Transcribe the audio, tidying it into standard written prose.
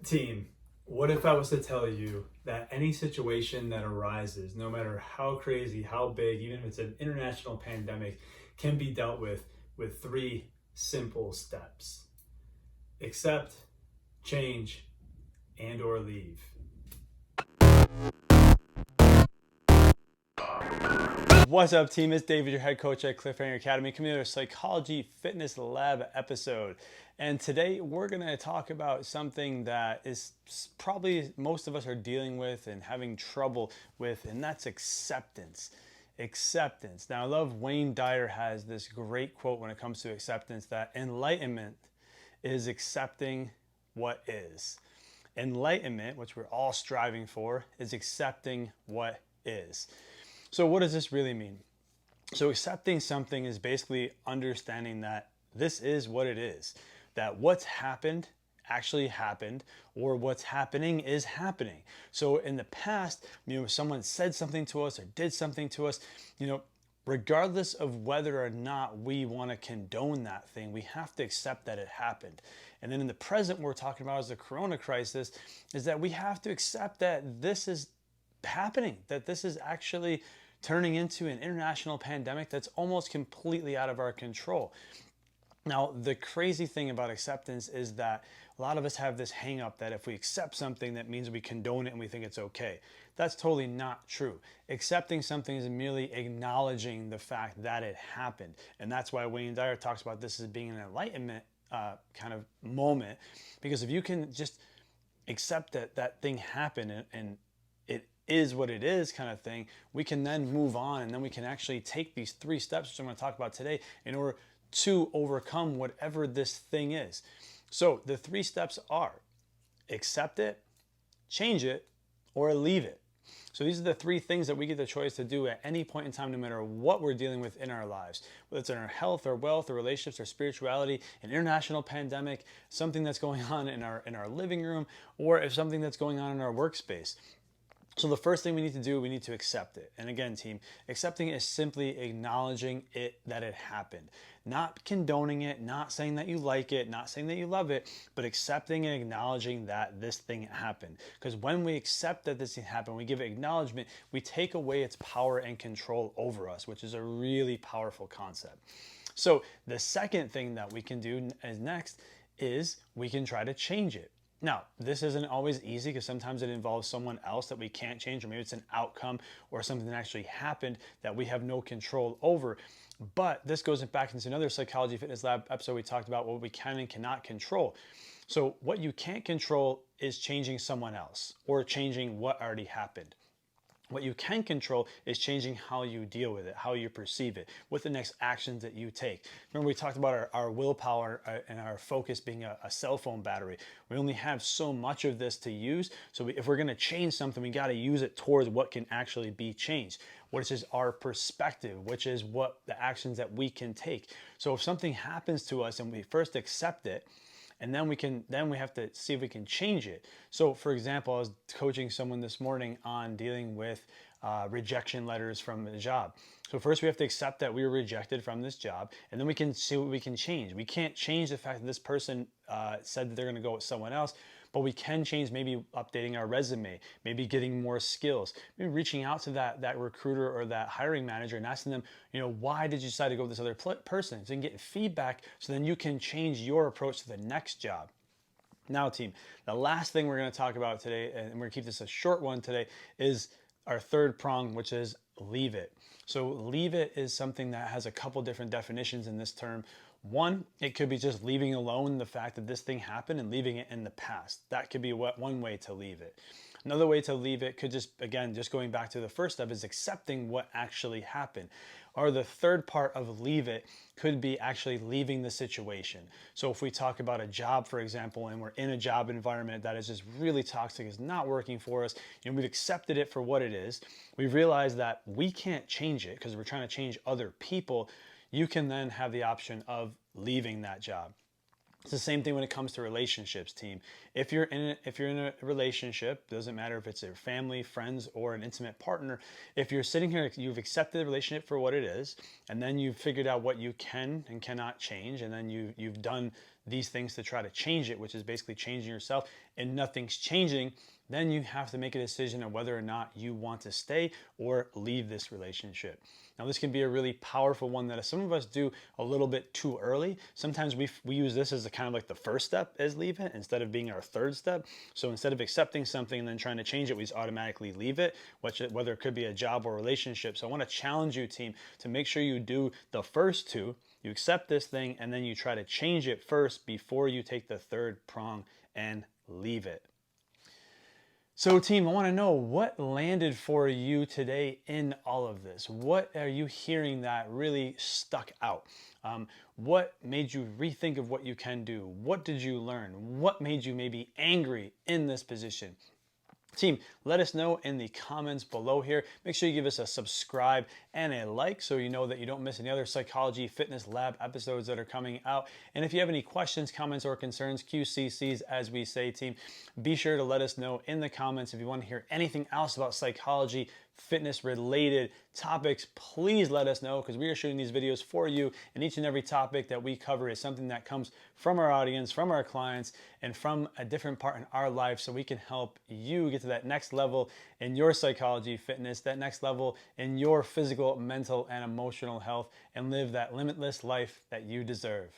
Team, what if I was to tell you that any situation that arises, no matter how crazy, how big, even if it's an international pandemic, can be dealt with three simple steps: accept, change, and or leave. What's up, team? It's David, your head coach at Cliffhanger Academy, coming to a Psychology Fitness Lab episode. And today we're going to talk about something that is probably most of us are dealing with and having trouble with, and that's acceptance. Acceptance. Now, I love Wayne Dyer has this great quote when it comes to acceptance, that enlightenment is accepting what is. Enlightenment, which we're all striving for, is accepting what is. So what does this really mean? So accepting something is basically understanding that this is what it is, that what's happened actually happened, or what's happening is happening. So in the past, someone said something to us or did something to us, regardless of whether or not we want to condone that thing, we have to accept that it happened. And then in the present, what we're talking about is the corona crisis, is that we have to accept that this is happening, that this is actually turning into an international pandemic that's almost completely out of our control. Now, the crazy thing about acceptance is that a lot of us have this hang up that if we accept something, that means we condone it and we think it's okay. That's totally not true. Accepting something is merely acknowledging the fact that it happened. And that's why Wayne Dyer talks about this as being an enlightenment kind of moment. Because if you can just accept that that thing happened and it is what it is kind of thing, we can then move on, and then we can actually take these three steps, which I'm going to talk about today, in order to overcome whatever this thing is. So the three steps are accept it, change it, or leave it. So these are the three things that we get the choice to do at any point in time, no matter what we're dealing with in our lives, whether it's in our health or wealth or relationships or spirituality, an international pandemic, something that's going on in our living room, or if something that's going on in our workspace. So the first thing we need to do, we need to accept it. And again, team, accepting is simply acknowledging it, that it happened. Not condoning it, not saying that you like it, not saying that you love it, but accepting and acknowledging that this thing happened. Because when we accept that this thing happened, we give it acknowledgement, we take away its power and control over us, which is a really powerful concept. So the second thing that we can do as next is we can try to change it. Now, this isn't always easy because sometimes it involves someone else that we can't change, or maybe it's an outcome or something that actually happened that we have no control over. But this goes back into another Psychology Fitness Lab episode. We talked about what we can and cannot control. So what you can't control is changing someone else or changing what already happened. What you can control is changing how you deal with it, how you perceive it, what the next actions that you take. Remember, we talked about our willpower and our focus being a cell phone battery. We only have so much of this to use. So if we're going to change something, we got to use it towards what can actually be changed, which is our perspective, which is what the actions that we can take. So if something happens to us and we first accept it, and then we have to see if we can change it. So for example, I was coaching someone this morning on dealing with rejection letters from a job. So first we have to accept that we were rejected from this job, and then we can see what we can change. We can't change the fact that this person said that they're gonna go with someone else, but we can change maybe updating our resume, maybe getting more skills, maybe reaching out to that recruiter or that hiring manager and asking them, why did you decide to go with this other person? So you can get feedback, so then you can change your approach to the next job. Now, team, the last thing we're going to talk about today, and we're going to keep this a short one today, is our third prong, which is leave it. So leave it is something that has a couple different definitions in this term. One, it could be just leaving alone the fact that this thing happened and leaving it in the past. That could be one way to leave it. Another way to leave it could just going back to the first step, is accepting what actually happened. Or the third part of leave it could be actually leaving the situation. So if we talk about a job, for example, and we're in a job environment that is just really toxic, is not working for us, we've accepted it for what it is. We've realized that we can't change it because we're trying to change other people. You can then have the option of leaving that job. It's the same thing when it comes to relationships, team. If you're in a relationship, doesn't matter if it's your family, friends, or an intimate partner, if you're sitting here, you've accepted the relationship for what it is, and then you've figured out what you can and cannot change, and then you've done these things to try to change it, which is basically changing yourself, and nothing's changing, then you have to make a decision on whether or not you want to stay or leave this relationship. Now, this can be a really powerful one that some of us do a little bit too early. Sometimes we use this as a kind of like the first step is leave it instead of being our third step. So instead of accepting something and then trying to change it, we just automatically leave it, whether it could be a job or relationship. So I want to challenge you, team, to make sure you do the first two. You accept this thing and then you try to change it first before you take the third prong and leave it. So team, I want to know what landed for you today in all of this. What are you hearing that really stuck out? What made you rethink of what you can do? What did you learn? What made you maybe angry in this position? Team, let us know in the comments below here. Make sure you give us a subscribe and a like so you know that you don't miss any other Psychology Fitness Lab episodes that are coming out. And if you have any questions, comments, or concerns, QCCs as we say, team, be sure to let us know in the comments. If you want to hear anything else about psychology, fitness related topics, please let us know, because we are shooting these videos for you, and each and every topic that we cover is something that comes from our audience, from our clients, and from a different part in our life, so we can help you get to that next level in your psychology, fitness, that next level in your physical, mental, and emotional health, and live that limitless life that you deserve.